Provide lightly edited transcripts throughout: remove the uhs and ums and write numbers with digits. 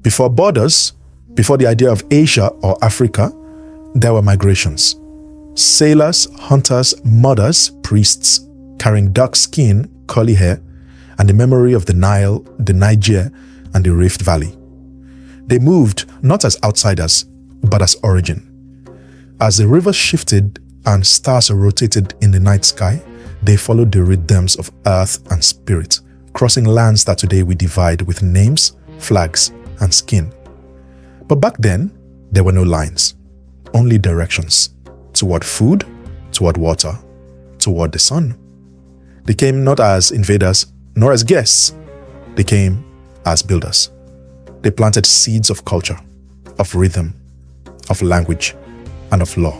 Before borders, before the idea of Asia or Africa, there were migrations. Sailors, hunters, mothers, priests, carrying dark skin, curly hair, and the memory of the Nile, the Niger, and the Rift Valley. They moved not as outsiders, but as origin. As the rivers shifted and stars rotated in the night sky, they followed the rhythms of earth and spirit, crossing lands that today we divide with names, flags, and skin. But back then, there were no lines, only directions, toward food, toward water, toward the sun. They came not as invaders, nor as guests. They came as builders. They planted seeds of culture, of rhythm, of language, and of law.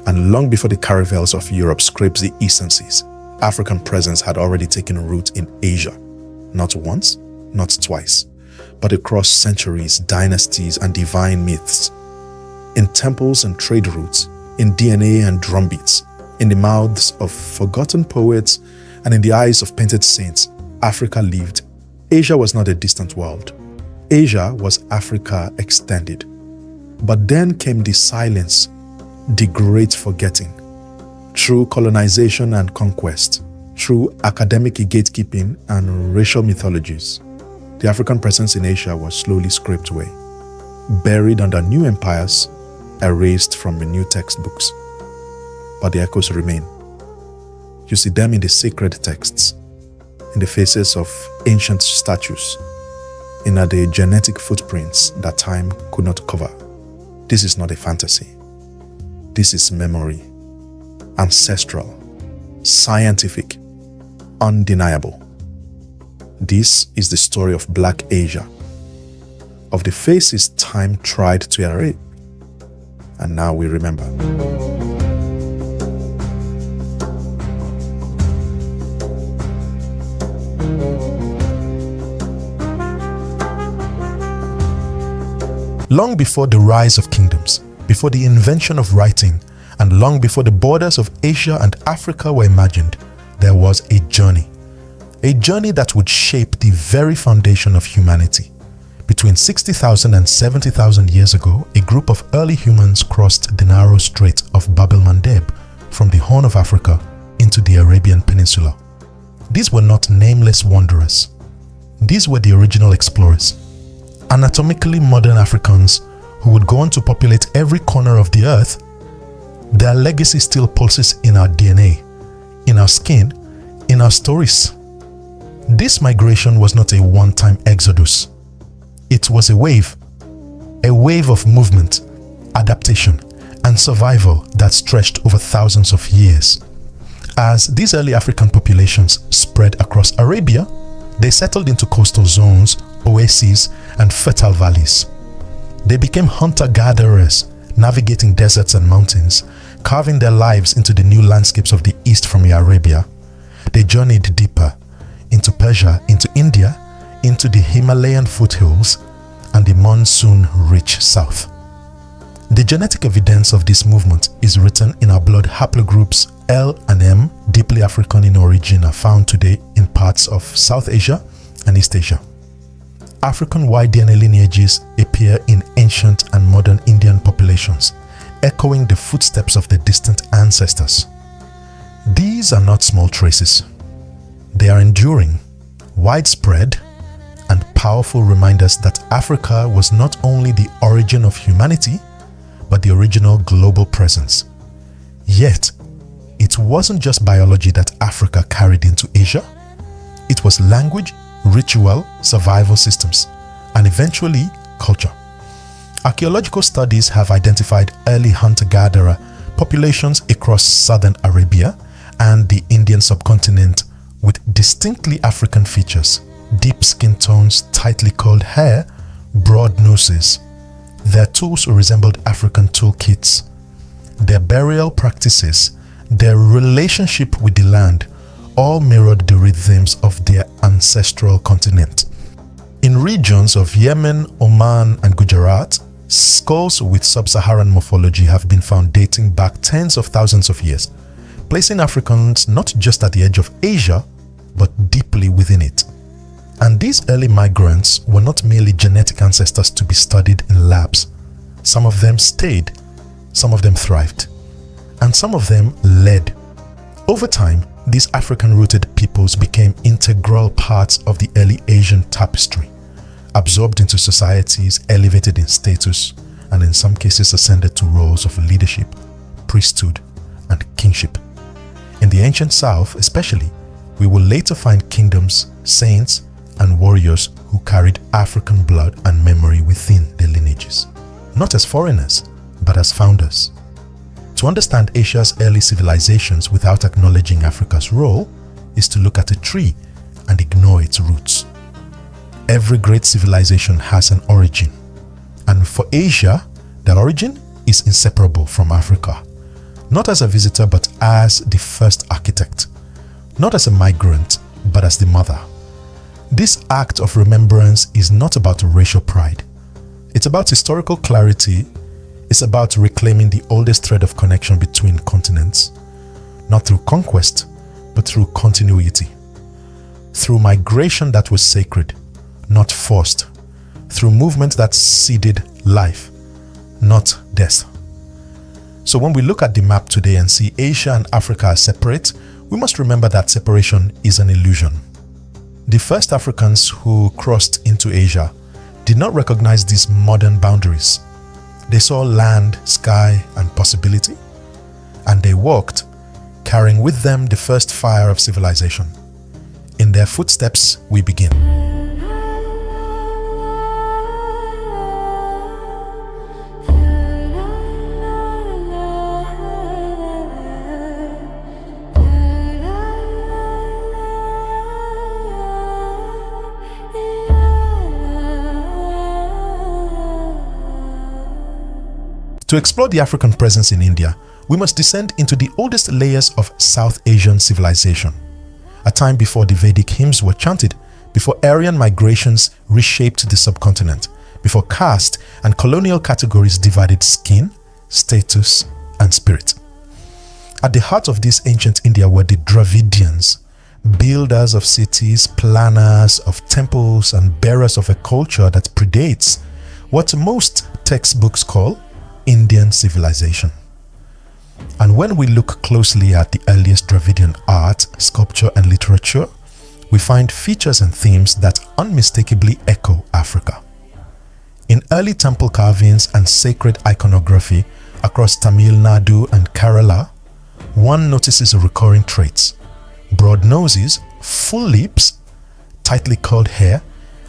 And long before the caravels of Europe scraped the eastern seas, African presence had already taken root in Asia, not once, not twice, but across centuries, dynasties, and divine myths. In temples and trade routes, in DNA and drumbeats, in the mouths of forgotten poets, and in the eyes of painted saints, Africa lived. Asia was not a distant world. Asia was Africa extended. But then came the silence, the great forgetting. Through colonization and conquest, through academic gatekeeping and racial mythologies, the African presence in Asia was slowly scraped away, buried under new empires, erased from the new textbooks. But the echoes remain. You see them in the sacred texts, in the faces of ancient statues, in the genetic footprints that time could not cover. This is not a fantasy. This is memory, ancestral, scientific, undeniable. This is the story of Black Asia, of the faces time tried to erase, and now we remember. Long before the rise of kingdoms, before the invention of writing, and long before the borders of Asia and Africa were imagined, there was a journey that would shape the very foundation of humanity. Between 60,000 and 70,000 years ago, a group of early humans crossed the narrow strait of Bab el-Mandeb from the Horn of Africa into the Arabian Peninsula. These were not nameless wanderers. These were the original explorers, anatomically modern Africans who would go on to populate every corner of the earth. Their legacy still pulses in our DNA, in our skin, in our stories. This migration was not a one-time exodus. It was a wave of movement, adaptation, and survival that stretched over thousands of years. As these early African populations spread across Arabia, they settled into coastal zones, oases, and fertile valleys. They became hunter-gatherers, navigating deserts and mountains, carving their lives into the new landscapes of the East from Arabia. They journeyed deeper, into Persia, into India, into the Himalayan foothills, and the monsoon-rich south. The genetic evidence of this movement is written in our blood. Haplogroups L and M, deeply African in origin, are found today in parts of South Asia and East Asia. African Y-DNA lineages appear in ancient and modern Indian populations, echoing the footsteps of their distant ancestors. These are not small traces. They are enduring, widespread, and powerful reminders that Africa was not only the origin of humanity, but the original global presence. Yet, it wasn't just biology that Africa carried into Asia. It was language, ritual, survival systems, and eventually culture. Archaeological studies have identified early hunter-gatherer populations across southern Arabia and the Indian subcontinent with distinctly African features, deep skin tones, tightly curled hair, broad noses. Their tools resembled African toolkits. Their burial practices, their relationship with the land, all mirrored the rhythms of their ancestral continent. In regions of Yemen, Oman, and Gujarat, skulls with sub-Saharan morphology have been found dating back tens of thousands of years, placing Africans not just at the edge of Asia, but deeply within it. And these early migrants were not merely genetic ancestors to be studied in labs. Some of them stayed, some of them thrived, and some of them led. Over time, these African-rooted peoples became integral parts of the early Asian tapestry, absorbed into societies, elevated in status, and in some cases ascended to roles of leadership, priesthood, and kingship. In the ancient South especially, we will later find kingdoms, saints, and warriors who carried African blood and memory within their lineages, not as foreigners, but as founders. To understand Asia's early civilizations without acknowledging Africa's role is to look at a tree and ignore its roots. Every great civilization has an origin, and for Asia, that origin is inseparable from Africa, not as a visitor but as the first architect, not as a migrant but as the mother. This act of remembrance is not about racial pride. It's about historical clarity. It's about reclaiming the oldest thread of connection between continents, not through conquest, but through continuity, through migration that was sacred, not forced, through movement that seeded life, not death. So when we look at the map today and see Asia and Africa as separate, we must remember that separation is an illusion. The first Africans who crossed into Asia did not recognize these modern boundaries. They saw land, sky, and possibility, and they walked, carrying with them the first fire of civilization. In their footsteps, we begin. To explore the African presence in India, we must descend into the oldest layers of South Asian civilization, a time before the Vedic hymns were chanted, before Aryan migrations reshaped the subcontinent, before caste and colonial categories divided skin, status, and spirit. At the heart of this ancient India were the Dravidians, builders of cities, planners of temples, and bearers of a culture that predates what most textbooks call Indian civilization. And when we look closely at the earliest Dravidian art, sculpture, and literature, we find features and themes that unmistakably echo Africa. In early temple carvings and sacred iconography across Tamil Nadu and Kerala, one notices recurring traits: broad noses, full lips, tightly curled hair,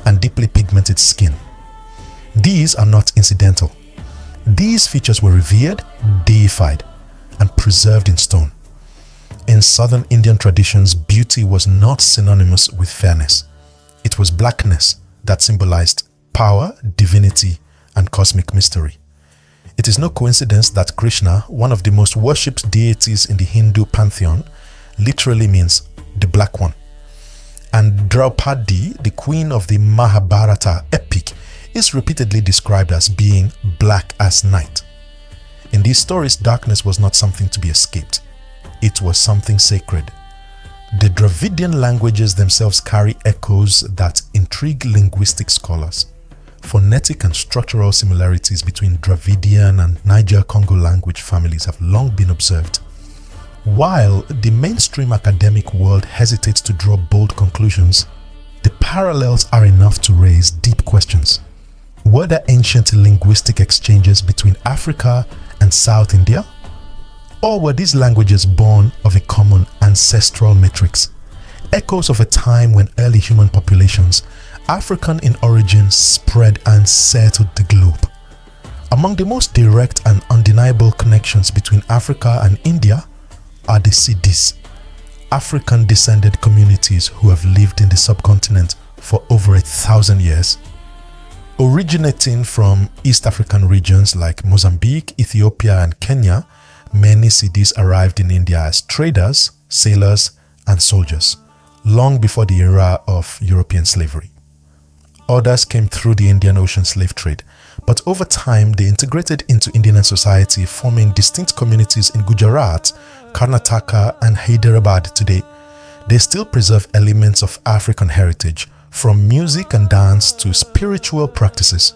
and deeply pigmented skin. These are not incidental. These features were revered, deified, and preserved in stone. In southern Indian traditions, beauty was not synonymous with fairness. It was blackness that symbolized power, divinity, and cosmic mystery. It is no coincidence that Krishna, one of the most worshipped deities in the Hindu pantheon, literally means the black one. And Draupadi, the queen of the Mahabharata epic, is repeatedly described as being black as night. In these stories, darkness was not something to be escaped. It was something sacred. The Dravidian languages themselves carry echoes that intrigue linguistic scholars. Phonetic and structural similarities between Dravidian and Niger-Congo language families have long been observed. While the mainstream academic world hesitates to draw bold conclusions, the parallels are enough to raise deep questions. Were there ancient linguistic exchanges between Africa and South India? Or were these languages born of a common ancestral matrix, echoes of a time when early human populations, African in origin, spread and settled the globe? Among the most direct and undeniable connections between Africa and India are the Siddis, African-descended communities who have lived in the subcontinent for over 1,000 years. Originating from East African regions like Mozambique, Ethiopia, and Kenya, many Siddis arrived in India as traders, sailors, and soldiers, long before the era of European slavery. Others came through the Indian Ocean slave trade, but over time they integrated into Indian society, forming distinct communities in Gujarat, Karnataka, and Hyderabad today. They still preserve elements of African heritage, from music and dance to spiritual practices,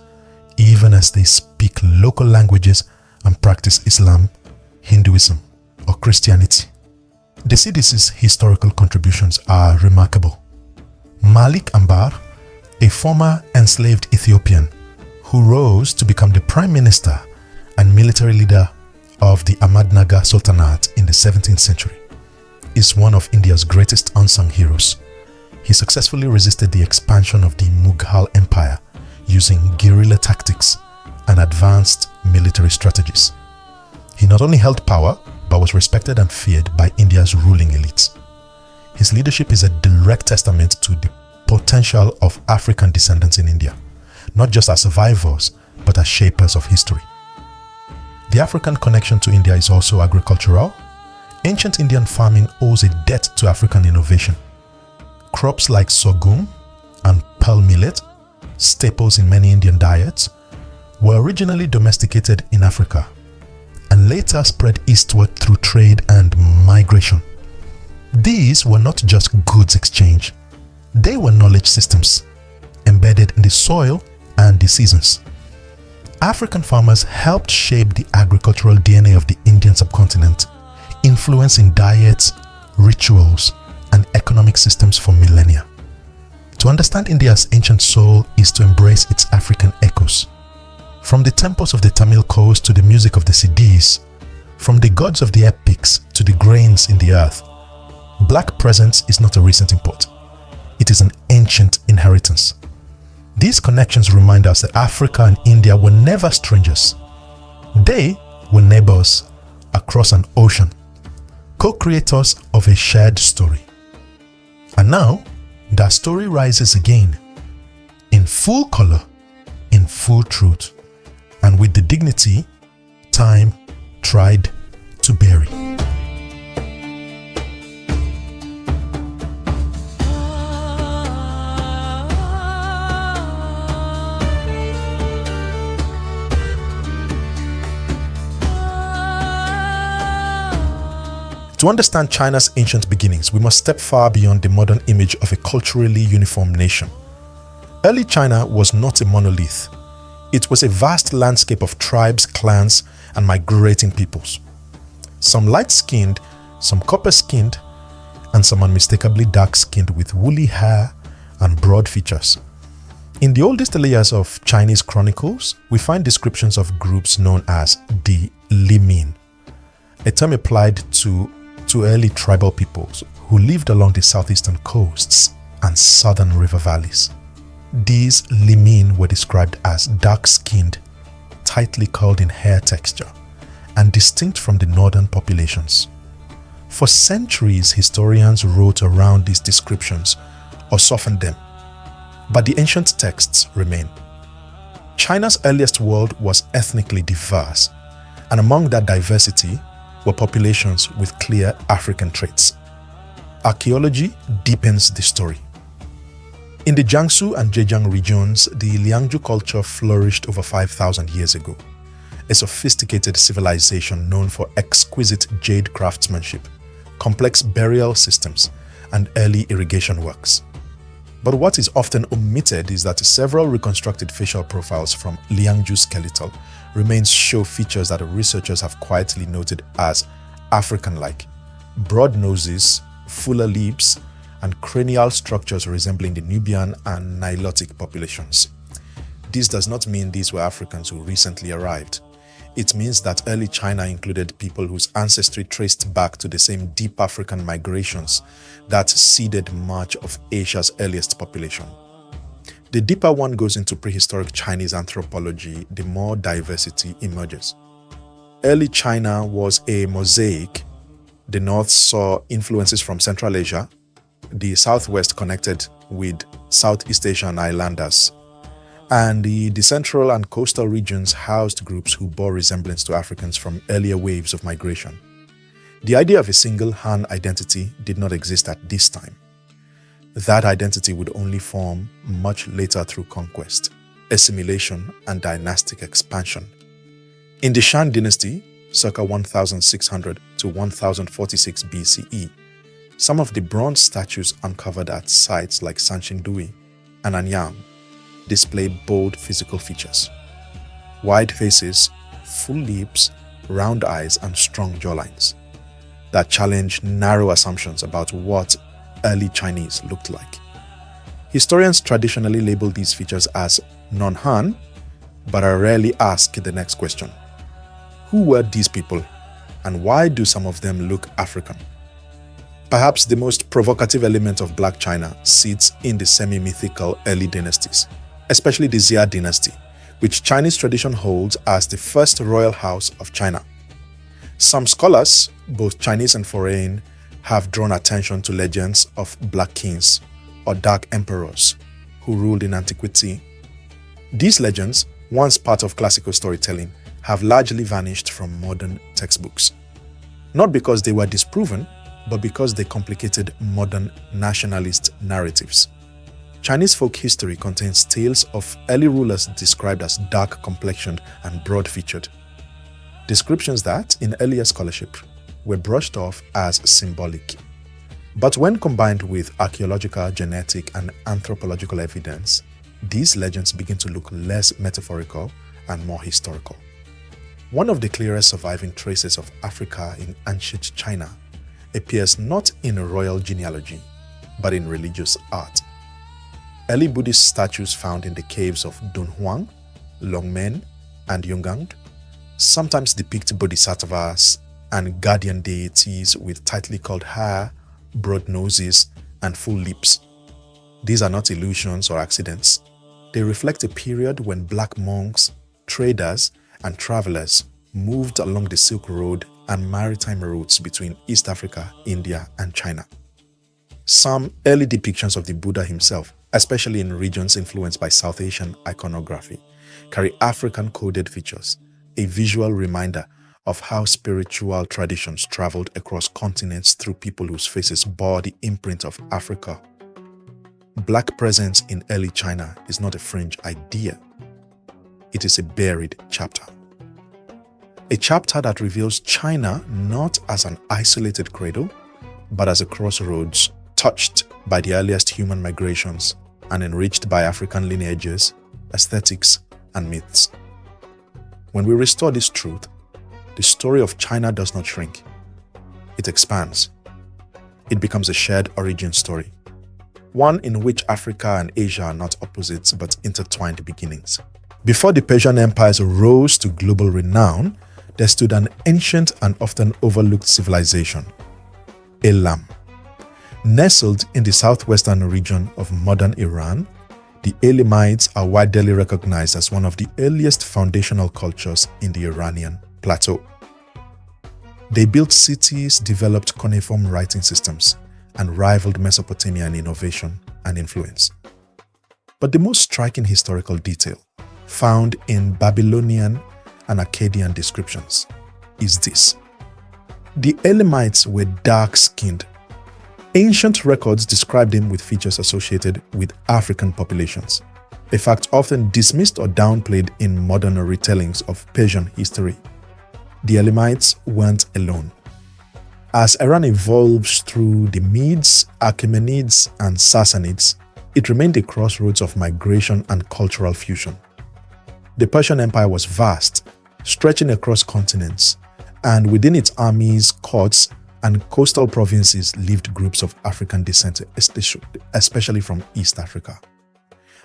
even as they speak local languages and practice Islam, Hinduism, or Christianity. The Siddis' historical contributions are remarkable. Malik Ambar, a former enslaved Ethiopian who rose to become the prime minister and military leader of the Ahmadnagar Sultanate in the 17th century, is one of India's greatest unsung heroes. He successfully resisted the expansion of the Mughal Empire using guerrilla tactics and advanced military strategies. He not only held power, but was respected and feared by India's ruling elites. His leadership is a direct testament to the potential of African descendants in India, not just as survivors, but as shapers of history. The African connection to India is also agricultural. Ancient Indian farming owes a debt to African innovation. Crops like sorghum and pearl millet, staples in many Indian diets, were originally domesticated in Africa and later spread eastward through trade and migration. These were not just goods exchange, they were knowledge systems embedded in the soil and the seasons. African farmers helped shape the agricultural DNA of the Indian subcontinent, influencing diets, rituals, and economic systems for millennia. To understand India's ancient soul is to embrace its African echoes. From the temples of the Tamil coast to the music of the Siddis, from the gods of the epics to the grains in the earth, Black presence is not a recent import. It is an ancient inheritance. These connections remind us that Africa and India were never strangers. They were neighbors across an ocean, co-creators of a shared story. And now, that story rises again, in full color, in full truth, and with the dignity time tried to bury. To understand China's ancient beginnings, we must step far beyond the modern image of a culturally uniform nation. Early China was not a monolith. It was a vast landscape of tribes, clans, and migrating peoples. Some light-skinned, some copper-skinned, and some unmistakably dark-skinned with woolly hair and broad features. In the oldest layers of Chinese chronicles, we find descriptions of groups known as the Limin, a term applied to early tribal peoples who lived along the southeastern coasts and southern river valleys. These Limin were described as dark-skinned, tightly curled in hair texture, and distinct from the northern populations. For centuries, historians wrote around these descriptions or softened them, but the ancient texts remain. China's earliest world was ethnically diverse, and among that diversity were populations with clear African traits. Archaeology deepens the story. In the Jiangsu and Zhejiang regions, the Liangzhu culture flourished over 5,000 years ago, a sophisticated civilization known for exquisite jade craftsmanship, complex burial systems, and early irrigation works. But what is often omitted is that several reconstructed facial profiles from Liangzhu skeletal remains show features that researchers have quietly noted as African-like: broad noses, fuller lips, and cranial structures resembling the Nubian and Nilotic populations. This does not mean these were Africans who recently arrived. It means that early China included people whose ancestry traced back to the same deep African migrations that seeded much of Asia's earliest population. The deeper one goes into prehistoric Chinese anthropology, the more diversity emerges. Early China was a mosaic. The north saw influences from Central Asia. The southwest connected with Southeast Asian islanders. And the central and coastal regions housed groups who bore resemblance to Africans from earlier waves of migration. The idea of a single Han identity did not exist at this time. That identity would only form much later through conquest, assimilation, and dynastic expansion. In the Shang dynasty, circa 1600 to 1046 BCE, some of the bronze statues uncovered at sites like Sanxingdui and Anyang display bold physical features. Wide faces, full lips, round eyes, and strong jawlines that challenge narrow assumptions about what early Chinese looked like. Historians traditionally label these features as non-Han, but are rarely asked the next question. Who were these people, and why do some of them look African? Perhaps the most provocative element of Black China sits in the semi-mythical early dynasties, especially the Xia dynasty, which Chinese tradition holds as the first royal house of China. Some scholars, both Chinese and foreign, have drawn attention to legends of black kings or dark emperors who ruled in antiquity. These legends, once part of classical storytelling, have largely vanished from modern textbooks. Not because they were disproven, but because they complicated modern nationalist narratives. Chinese folk history contains tales of early rulers described as dark-complexioned and broad-featured. Descriptions that, in earlier scholarship, were brushed off as symbolic. But when combined with archaeological, genetic, and anthropological evidence, these legends begin to look less metaphorical and more historical. One of the clearest surviving traces of Africa in ancient China appears not in a royal genealogy, but in religious art. Early Buddhist statues found in the caves of Dunhuang, Longmen, and Yungang sometimes depict bodhisattvas and guardian deities with tightly curled hair, broad noses, and full lips. These are not illusions or accidents. They reflect a period when black monks, traders, and travelers moved along the Silk Road and maritime routes between East Africa, India, and China. Some early depictions of the Buddha himself, especially in regions influenced by South Asian iconography, carry African-coded features, a visual reminder of how spiritual traditions traveled across continents through people whose faces bore the imprint of Africa. Black presence in early China is not a fringe idea. It is a buried chapter. A chapter that reveals China not as an isolated cradle, but as a crossroads touched by the earliest human migrations and enriched by African lineages, aesthetics, and myths. When we restore this truth, the story of China does not shrink. It expands. It becomes a shared origin story, one in which Africa and Asia are not opposites but intertwined beginnings. Before the Persian empires rose to global renown, there stood an ancient and often overlooked civilization, Elam. Nestled in the southwestern region of modern Iran, the Elamites are widely recognized as one of the earliest foundational cultures in the Iranian plateau. They built cities, developed cuneiform writing systems, and rivaled Mesopotamia in innovation and influence. But the most striking historical detail, found in Babylonian and Akkadian descriptions, is this. The Elamites were dark-skinned. Ancient records describe them with features associated with African populations, a fact often dismissed or downplayed in modern retellings of Persian history. The Elamites weren't alone. As Iran evolves through the Medes, Achaemenids, and Sassanids, it remained a crossroads of migration and cultural fusion. The Persian Empire was vast, stretching across continents, and within its armies, courts, and coastal provinces lived groups of African descent, especially from East Africa.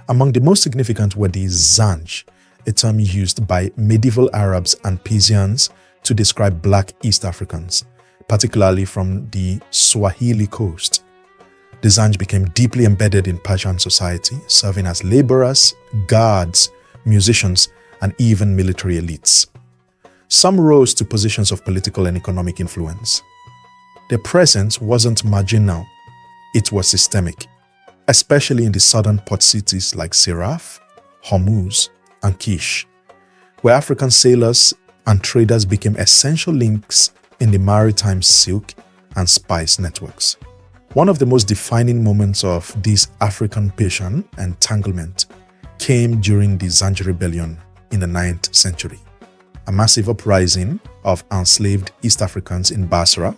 Among the most significant were the Zanj, a term used by medieval Arabs and Persians to describe black East Africans, particularly from the Swahili coast. The The Zanj became deeply embedded in Persian society, serving as laborers, guards, musicians, and even military elites. Some rose to positions of political and economic influence. Their presence wasn't marginal, it was systemic, especially in the southern port cities like Siraf, Hormuz, and Kish, where African sailors and traders became essential links in the maritime silk and spice networks. One of the most defining moments of this African-Persian entanglement came during the Zanj rebellion in the 9th century, a massive uprising of enslaved East Africans in Basra,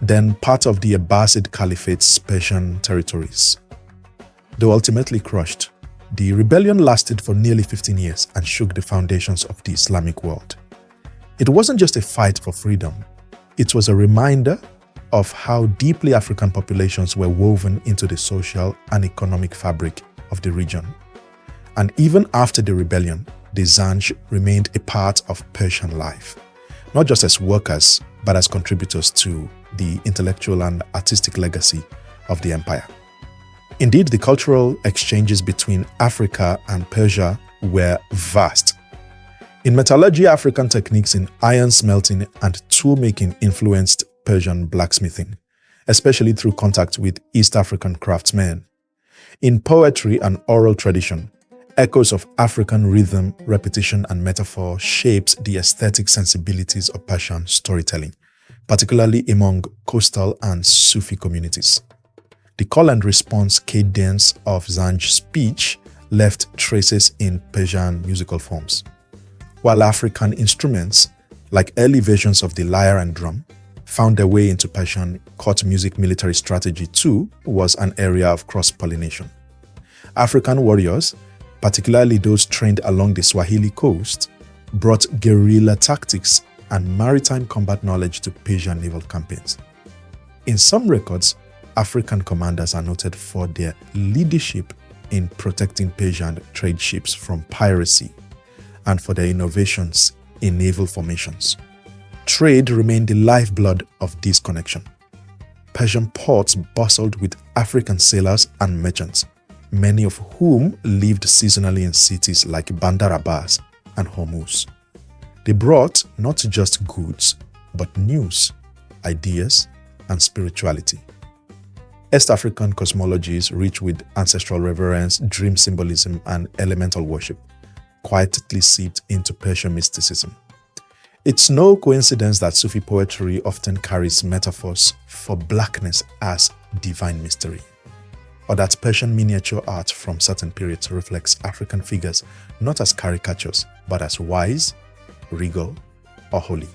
then part of the Abbasid Caliphate's Persian territories. Though ultimately crushed, the rebellion lasted for nearly 15 years and shook the foundations of the Islamic world. It wasn't just a fight for freedom, it was a reminder of how deeply African populations were woven into the social and economic fabric of the region. And even after the rebellion, the Zanj remained a part of Persian life, not just as workers, but as contributors to the intellectual and artistic legacy of the empire. Indeed, the cultural exchanges between Africa and Persia were vast. In metallurgy, African techniques in iron smelting and tool making influenced Persian blacksmithing, especially through contact with East African craftsmen. In poetry and oral tradition, echoes of African rhythm, repetition, and metaphor shaped the aesthetic sensibilities of Persian storytelling, particularly among coastal and Sufi communities. The call and response cadence of Zanj speech left traces in Persian musical forms, while African instruments, like early versions of the lyre and drum, found their way into Persian court music. Military strategy, too, was an area of cross-pollination. African warriors, particularly those trained along the Swahili coast, brought guerrilla tactics and maritime combat knowledge to Persian naval campaigns. In some records, African commanders are noted for their leadership in protecting Persian trade ships from piracy and for their innovations in naval formations. Trade remained the lifeblood of this connection. Persian ports bustled with African sailors and merchants, many of whom lived seasonally in cities like Bandar Abbas and Hormuz. They brought not just goods, but news, ideas, and spirituality. East African cosmologies, rich with ancestral reverence, dream symbolism, and elemental worship, quietly seeped into Persian mysticism. It's no coincidence that Sufi poetry often carries metaphors for blackness as divine mystery, or that Persian miniature art from certain periods reflects African figures not as caricatures, but as wise, regal, or holy.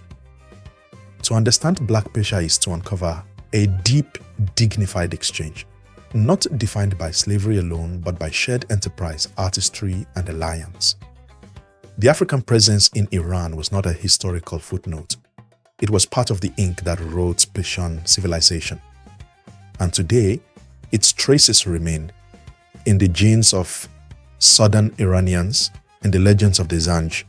To understand Black Persia is to uncover a deep, dignified exchange, not defined by slavery alone, but by shared enterprise, artistry, and alliance. The African presence in Iran was not a historical footnote. It was part of the ink that wrote Persian civilization. And today, its traces remain in the genes of southern Iranians, in the legends of the Zanj,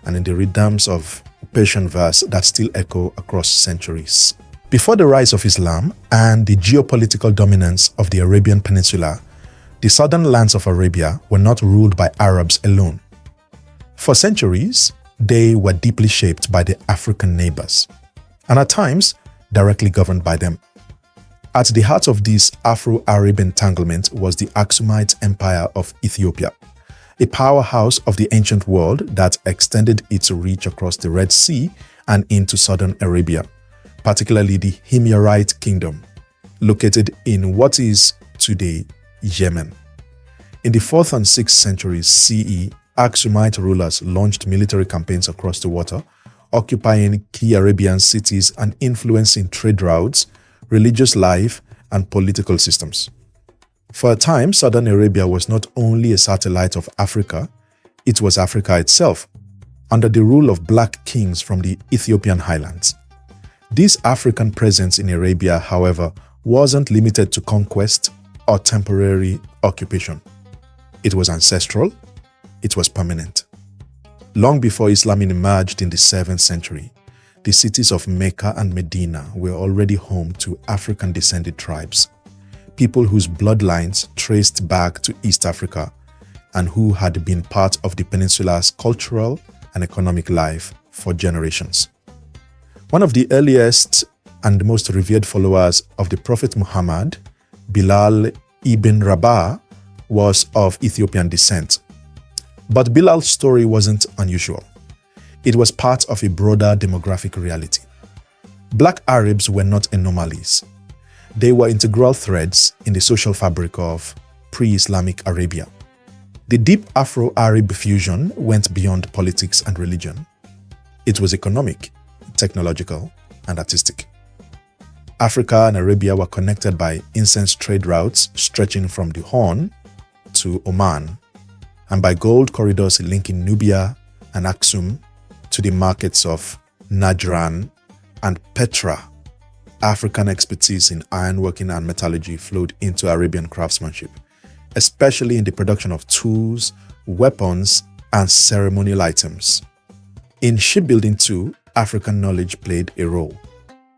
and in the rhythms of Persian verse that still echo across centuries. Before the rise of Islam and the geopolitical dominance of the Arabian Peninsula, the southern lands of Arabia were not ruled by Arabs alone. For centuries, they were deeply shaped by their African neighbors, and at times, directly governed by them. At the heart of this Afro-Arabian entanglement was the Aksumite Empire of Ethiopia, a powerhouse of the ancient world that extended its reach across the Red Sea and into southern Arabia, particularly the Himyarite Kingdom, located in what is today Yemen. In the 4th and 6th centuries CE, Aksumite rulers launched military campaigns across the water, occupying key Arabian cities and influencing trade routes, religious life, and political systems. For a time, southern Arabia was not only a satellite of Africa, it was Africa itself, under the rule of black kings from the Ethiopian highlands. This African presence in Arabia, however, wasn't limited to conquest or temporary occupation. It was ancestral, it was permanent. Long before Islam emerged in the 7th century, the cities of Mecca and Medina were already home to African-descended tribes, people whose bloodlines traced back to East Africa and who had been part of the peninsula's cultural and economic life for generations. One of the earliest and most revered followers of the Prophet Muhammad, Bilal ibn Rabah, was of Ethiopian descent. But Bilal's story wasn't unusual. It was part of a broader demographic reality. Black Arabs were not anomalies. They were integral threads in the social fabric of pre-Islamic Arabia. The deep Afro-Arab fusion went beyond politics and religion. It was economic, technological, and artistic. Africa and Arabia were connected by incense trade routes stretching from the Horn to Oman, and by gold corridors linking Nubia and Aksum to the markets of Najran and Petra. African expertise in ironworking and metallurgy flowed into Arabian craftsmanship, especially in the production of tools, weapons, and ceremonial items. In shipbuilding too, African knowledge played a role.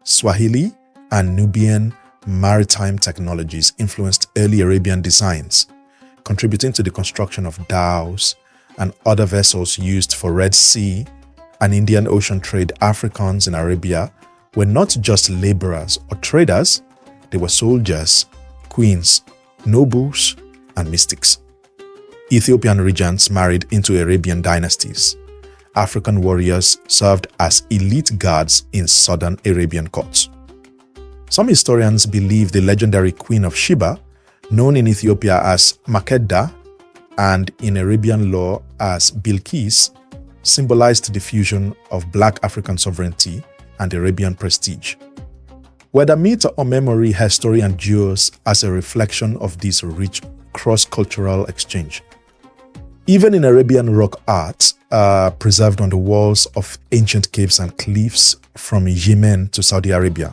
Swahili and Nubian maritime technologies influenced early Arabian designs, contributing to the construction of dhows and other vessels used for Red Sea and Indian Ocean trade. Africans in Arabia were not just laborers or traders, they were soldiers, queens, nobles, and mystics. Ethiopian regents married into Arabian dynasties. African warriors served as elite guards in southern Arabian courts. Some historians believe the legendary Queen of Sheba, known in Ethiopia as Makedda and in Arabian lore as Bilqis, symbolized the fusion of Black African sovereignty and Arabian prestige. Whether myth or memory, her story endures as a reflection of this rich cross-cultural exchange. Even in Arabian rock art, preserved on the walls of ancient caves and cliffs from Yemen to Saudi Arabia,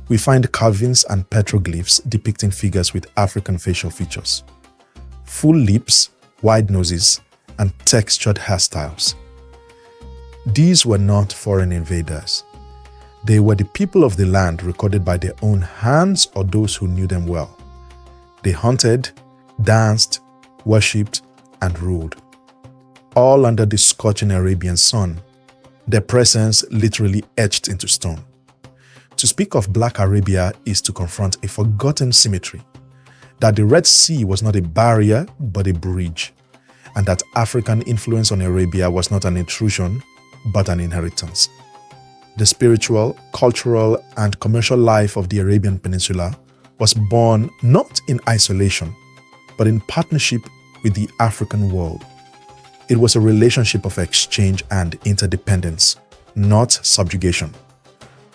we find carvings and petroglyphs depicting figures with African facial features, full lips, wide noses, and textured hairstyles. These were not foreign invaders. They were the people of the land recorded by their own hands or those who knew them well. They hunted, danced, worshipped, and ruled, all under the scorching Arabian sun, their presence literally etched into stone. To speak of Black Arabia is to confront a forgotten symmetry, that the Red Sea was not a barrier but a bridge, and that African influence on Arabia was not an intrusion but an inheritance. The spiritual, cultural, and commercial life of the Arabian Peninsula was born not in isolation, but in partnership with the African world. It was a relationship of exchange and interdependence, not subjugation.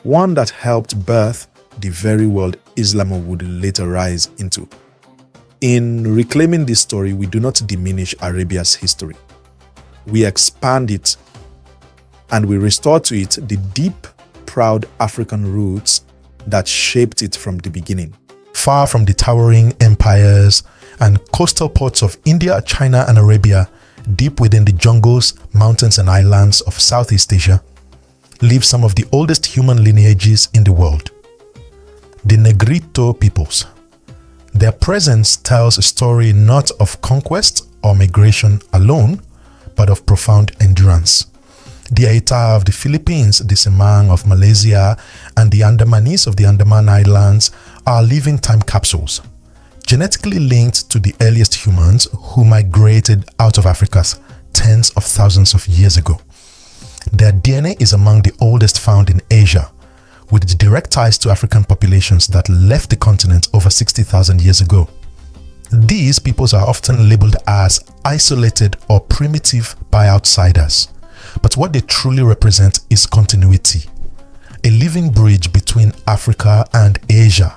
One that helped birth the very world Islam would later rise into. In reclaiming this story, we do not diminish Arabia's history. We expand it and we restore to it the deep, proud African roots that shaped it from the beginning. Far from the towering empires and coastal ports of India, China, and Arabia, deep within the jungles, mountains, and islands of Southeast Asia, live some of the oldest human lineages in the world, the Negrito peoples. Their presence tells a story not of conquest or migration alone, but of profound endurance. The Aita of the Philippines, the Semang of Malaysia, and the Andamanese of the Andaman Islands are living time capsules, genetically linked to the earliest humans who migrated out of Africa tens of thousands of years ago. Their DNA is among the oldest found in Asia, with direct ties to African populations that left the continent over 60,000 years ago. These peoples are often labeled as isolated or primitive by outsiders, but what they truly represent is continuity, a living bridge between Africa and Asia.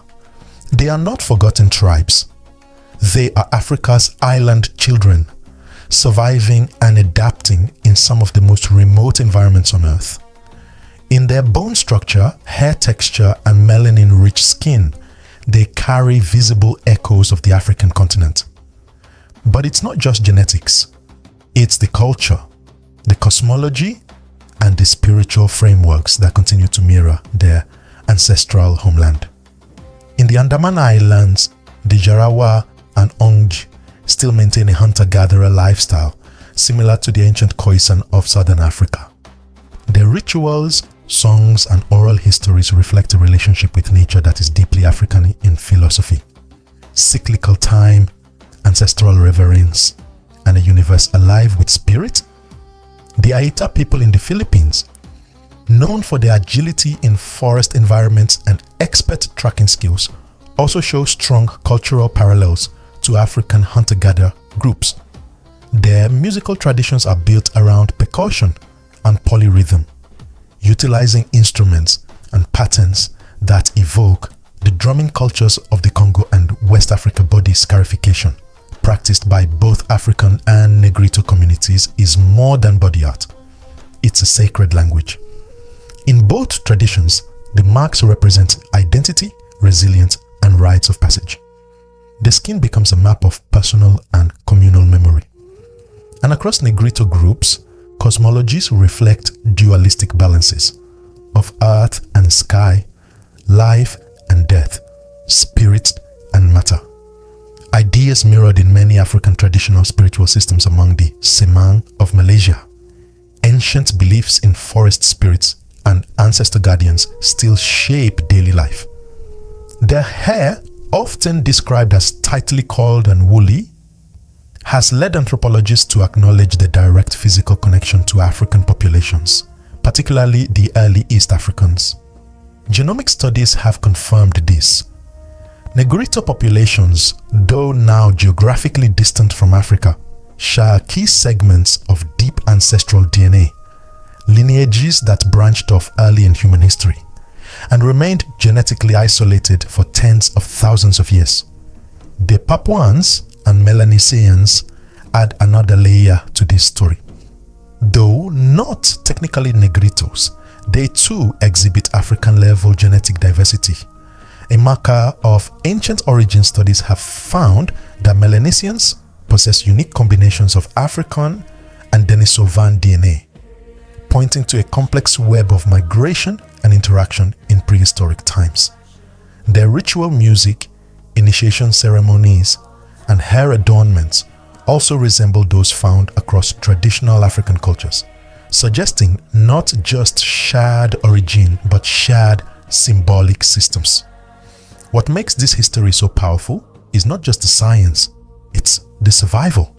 They are not forgotten tribes. They are Africa's island children, surviving and adapting in some of the most remote environments on Earth. In their bone structure, hair texture, and melanin-rich skin, they carry visible echoes of the African continent. But it's not just genetics. It's the culture, the cosmology, and the spiritual frameworks that continue to mirror their ancestral homeland. In the The Andaman Islands, the Jarawa and Onge still maintain a hunter-gatherer lifestyle similar to the ancient Khoisan of southern Africa. Their rituals, songs and oral histories reflect a relationship with nature that is deeply African in philosophy. Cyclical time, ancestral reverence, and a universe alive with spirit. The Aita people in the Philippines, known for their agility in forest environments and expert tracking skills, also show strong cultural parallels to African hunter-gatherer groups. Their musical traditions are built around percussion and polyrhythm, utilizing instruments and patterns that evoke the drumming cultures of the Congo and West Africa. Body scarification, practiced by both African and Negrito communities, is more than body art. It's a sacred language. In both traditions, the marks represent identity, resilience, and rites of passage. The skin becomes a map of personal and communal memory. And across Negrito groups, cosmologies reflect dualistic balances of earth and sky, life and death, spirit and matter. Ideas mirrored in many African traditional spiritual systems among the Semang of Malaysia. Ancient beliefs in forest spirits and ancestor guardians still shape daily life. Their hair, often described as tightly coiled and woolly, has led anthropologists to acknowledge the direct physical connection to African populations, particularly the early East Africans. Genomic studies have confirmed this. Negrito populations, though now geographically distant from Africa, share key segments of deep ancestral DNA, lineages that branched off early in human history, and remained genetically isolated for tens of thousands of years. The Papuans and Melanesians add another layer to this story. Though not technically Negritos, they too exhibit African-level genetic diversity. A marker of ancient origin studies have found that Melanesians possess unique combinations of African and Denisovan DNA, pointing to a complex web of migration and interaction in prehistoric times. Their ritual music, initiation ceremonies, and hair adornments also resemble those found across traditional African cultures, suggesting not just shared origin but shared symbolic systems. What makes this history so powerful is not just the science, it's the survival.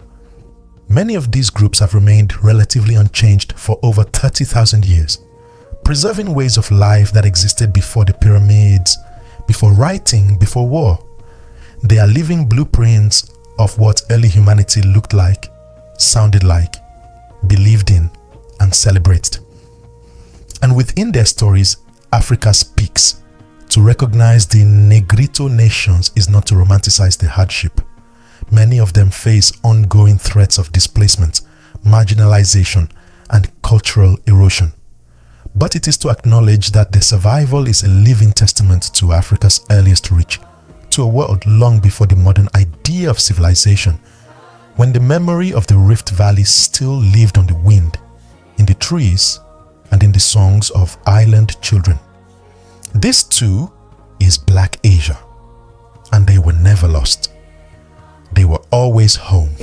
Many of these groups have remained relatively unchanged for over 30,000 years, preserving ways of life that existed before the pyramids, before writing, before war. They are living blueprints of what early humanity looked like, sounded like, believed in, and celebrated. And within their stories, Africa speaks. To recognize the Negrito nations is not to romanticize the hardship. Many of them face ongoing threats of displacement, marginalization, and cultural erosion. But it is to acknowledge that their survival is a living testament to Africa's earliest reach, to a world long before the modern idea of civilization, when the memory of the Rift Valley still lived on the wind, in the trees, and in the songs of island children. This too is Black Asia, and they were never lost. They were always home.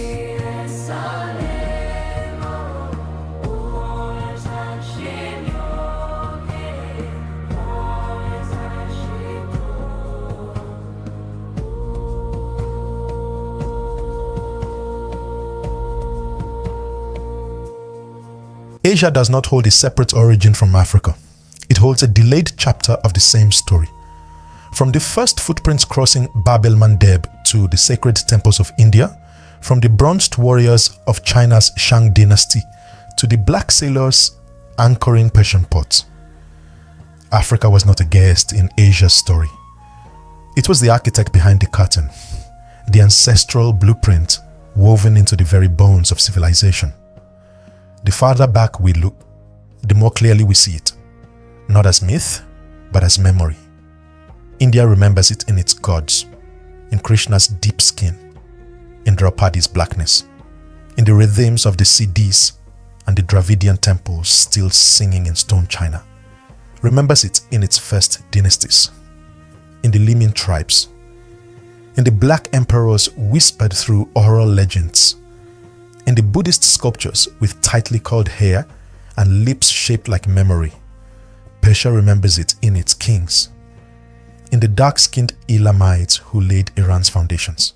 Asia does not hold a separate origin from Africa. It holds a delayed chapter of the same story. From the first footprints crossing Bab el-Mandeb to the sacred temples of India, from the bronzed warriors of China's Shang dynasty to the black sailors anchoring Persian ports, Africa was not a guest in Asia's story. It was the architect behind the curtain, the ancestral blueprint woven into the very bones of civilization. The farther back we look, the more clearly we see it, not as myth, but as memory. India remembers it in its gods, in Krishna's deep skin, in Draupadi's blackness, in the rhythms of the Siddis and the Dravidian temples still singing in stone china. Remembers it in its first dynasties. in the Liming tribes, in the black emperors whispered through oral legends, in the Buddhist sculptures with tightly curled hair and lips shaped like memory. Persia remembers it in its kings, in the dark-skinned Elamites who laid Iran's foundations,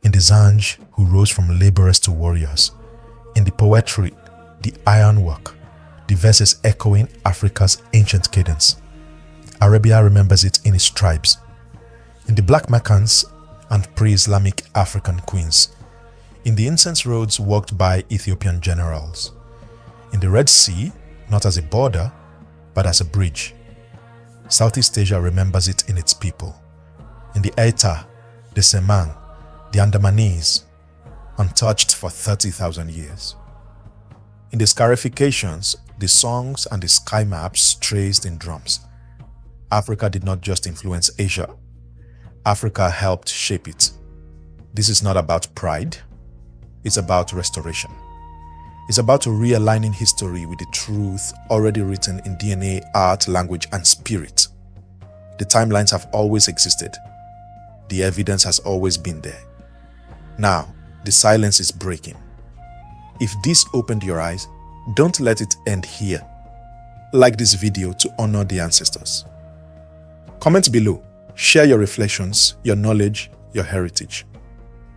in the Zanj who rose from laborers to warriors, in the poetry, the ironwork, the verses echoing Africa's ancient cadence. Arabia remembers it in its tribes, in the black Meccans and pre-Islamic African queens, in the incense roads walked by Ethiopian generals, in the Red Sea, not as a border, but as a bridge. Southeast Asia remembers it in its people, in the Eta, the Semang, the Andamanese, untouched for 30,000 years. In the scarifications, the songs and the sky maps traced in drums. Africa did not just influence Asia. Africa helped shape it. This is not about pride. It's about restoration. It's about realigning history with the truth already written in DNA, art, language, and spirit. The timelines have always existed. The evidence has always been there. Now, the silence is breaking. If this opened your eyes, don't let it end here. Like this video to honor the ancestors. Comment below. Share your reflections, your knowledge, your heritage.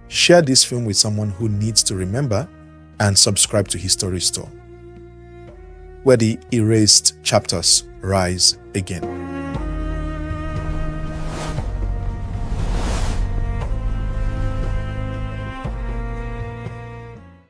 Share this film with someone who needs to remember, and subscribe to History Store, where the erased chapters rise again.